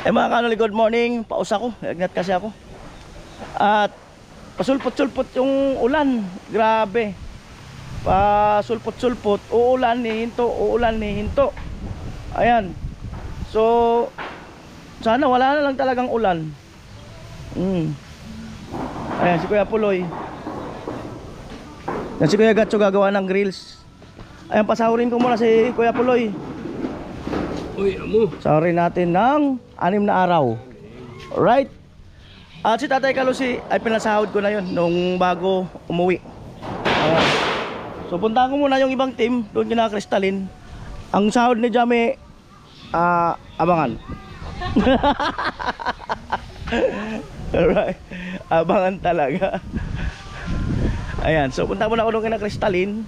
Mga kanoli, good morning. Paus ako, nagnat kasi ako. At pasulpot-sulpot yung ulan. Grabe. Pasulpot-sulpot, uulan ni hinto, uulan ni hinto. Ayan. So sana wala na lang talagang ulan. Ayan si Kuya Puloy. Yan si Kuya Gatso gagawa ng grills. Ayan, pasahurin ko muna si Kuya Puloy. Uy, amo. Sahurin natin ng 6 na araw. Alright. At si Tatay Kalusi ay pinasahod ko na yun nung bago umuwi. So puntahan ko muna yung ibang team. Doon kina Crystalline. Ang sahod ni Jame, abangan. Alright. Abangan talaga. Ayan, so punta muna ako doon kina Crystalline.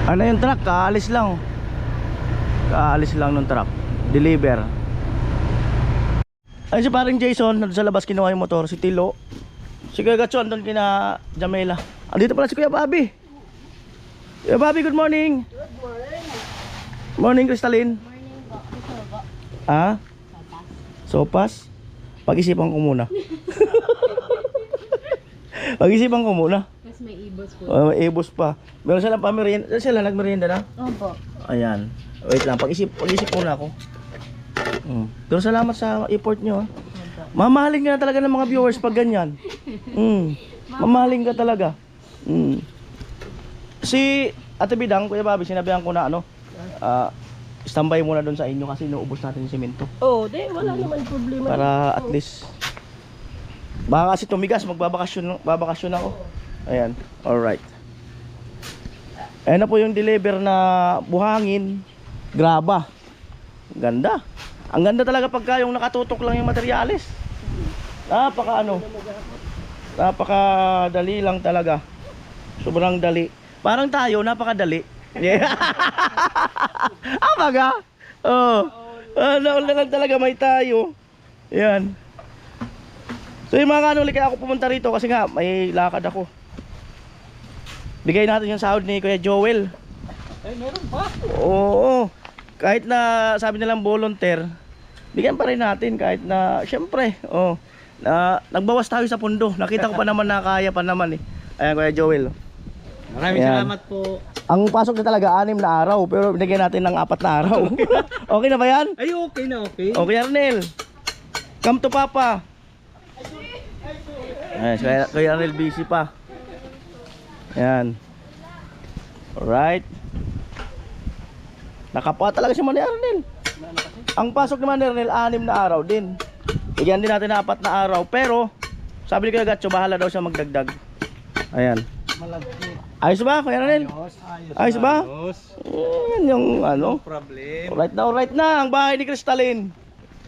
Ano yung truck? Kaalis lang. Kaalis lang ng truck. Deliver. Ayun si paring Jason, nandun sa labas kinuha yung motor. Si Tilo. Si Kuya Gatson, doon kina Jamela. Andito pala si Kuya Bobby. Kuya Bobby, good morning. Good morning. Morning, Crystalline. Morning po. Ito po. Ah? Sopas? Pag-isipan ko muna. Pag-isipan ko muna. Mas may ibos po. May ibos pa. Meron silang pamerienda. Sila nagmerienda na? Opo. Ayan. Wait lang, pag-isip muna ako. Pero salamat sa effort nyo. Mamahalin ka na talaga ng mga viewers pag ganyan. Mamahalin ka talaga. Si Ate Bidang, Kuya Bobby, sinabihan ko na standby muna doon sa inyo kasi inuubos natin yung semento. Oh, di wala naman problema. Para at least baka kasi tumigas, babakasyon ako. Ayan, alright. Ayan na po yung deliver na buhangin. Graba. Ganda. Ang ganda talaga pagka yung nakatutok lang yung materyales. Napaka dali lang talaga. Sobrang dali. Parang tayo, napakadali. Yeah. Baga? Oh. Lang talaga may tayo. Yan. So yung mga kanuli, kaya ako pumunta rito kasi nga may lakad ako. Bigay natin yung sahod ni Kuya Joel. Ay, meron pa. Oo. Kahit na sabi nilang volunteer, bigyan pa rin natin kahit na syempre, nagbawas tayo sa pundo. Nakita ko pa naman na kaya pa naman eh. Ayan, Kuya Joel. Maraming Ayan. salamat po. Ang pasok na talaga 6 na araw, pero binigyan natin ng 4 na araw. Okay na ba yan? Ay, okay na, okay. Okay, Arnel. Come to Papa. Ayan, Kuya Arnel busy pa. Ayan. Alright. Nakapa talaga si Manny Arnel. Ang pasok ni Manny Arnel 6 na araw din. Bigyan din natin ng 4 na araw. Pero sabi ni Kuya Gatso, bahala daw siya magdagdag. Ayan. Ayos ba, Kuya Arnel? Ayos ba? Yan yung ano. No problem. Alright na. Ang bahay ni Crystalline.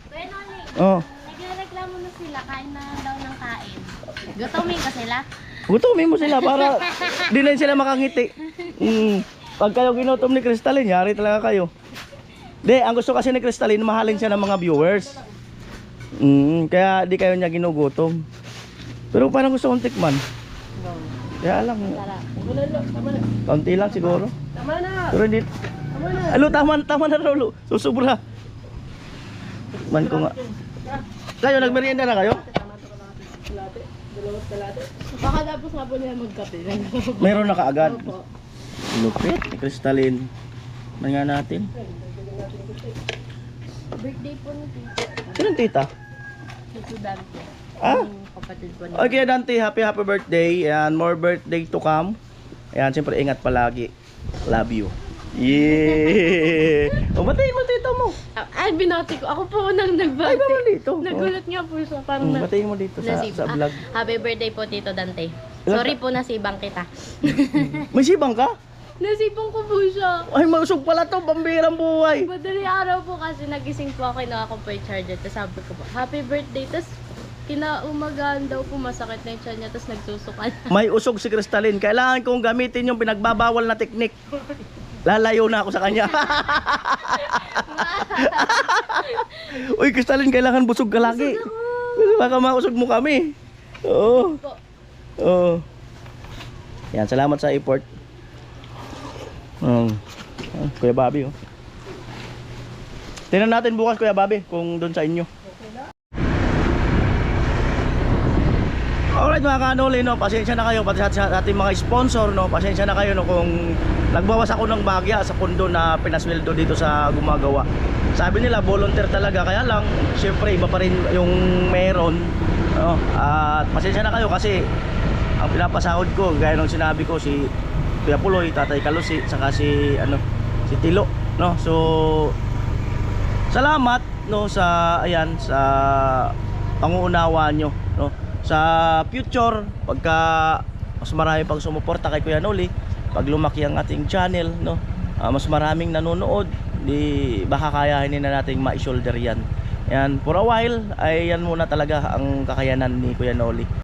Kuya Noli, Oh. nagreklamo na sila. Kain na daw ng kain. Gutumin ko sila. Gutumin mo sila para di na sila makangiti. Pag kayo ginutom ni Crystalline, yari talaga kayo. Ang gusto kasi ni Crystalline, mahalin siya ng mga viewers. Kaya di kayo niya ginugutom. Pero parang gusto kong tikman. Kaya lang, kaunti lang siguro. Tama na. Pero hindi. Alo, tama na Rolo. Susubra. Man ko nga. Kayo, nagmerienda na kayo? Baka tapos nga po nila magkape. Meron na kaagad. Lupit, Crystalline. Man nga natin. Birthday po ni Tito. Sinong tita? Tito Dante. Ah? Yung kapatid po niya. Okay, Dante, happy birthday. And more birthday to come. Ayan, siyempre ingat palagi. Love you. Yeah. Batiin mo tito mo. Ay, binati ko. Ako po unang nagbati. Ay, bawal dito. Nagulat nga po siya. Parang Batiin mo dito sa vlog. Happy birthday po, Tito Dante. Ilan Sorry po, nasibang kita. May sibang ka? Nasibang ko po siya. Ay, mausog pala to. Pambirang buhay. Madali araw po kasi nagising po ako, kinuha ko po yung charger. Tapos sabi ko po, happy birthday. Tapos kinaumagaan daw po masakit na yung tiyan niya. Tapos nagsusukan. May usog si Crystalline. Kailangan kong gamitin yung pinagbabawal na teknik. Lalayo na ako sa kanya. Uy, Crystalline, kailangan busog ka lagi. Kasi baka mausog mo kami. Oo. Po. Oo. Yan, salamat sa effort. Kuya Bobby, oh. Tingnan natin bukas, Kuya Bobby, kung doon sa inyo. Alright mga kanoli, no, pasensya na kayo pati sa ating mga sponsor, no, pasensya na kayo, no, kung nagbawas ako ng bagya sa pundo na pinasweldo dito sa gumagawa. Sabi nila volunteer talaga, kaya lang syempre iba pa rin yung meron, no? At pasensya na kayo kasi ang pinapasahod ko, gaya ng sinabi ko, si Kuya Puloy, Tatay Kalusi, saka si Tilo, no. So salamat, no, sa ayan, sa panguunawa nyo, no. Sa future, pagka mas marami pang sumuporta kay Kuya Noli, pag lumaki ang ating channel, no, mas maraming nanonood, di baka kayahin na nating ma-shoulder yan. Yan, for a while ay yan muna talaga ang kakayanan ni Kuya Noli.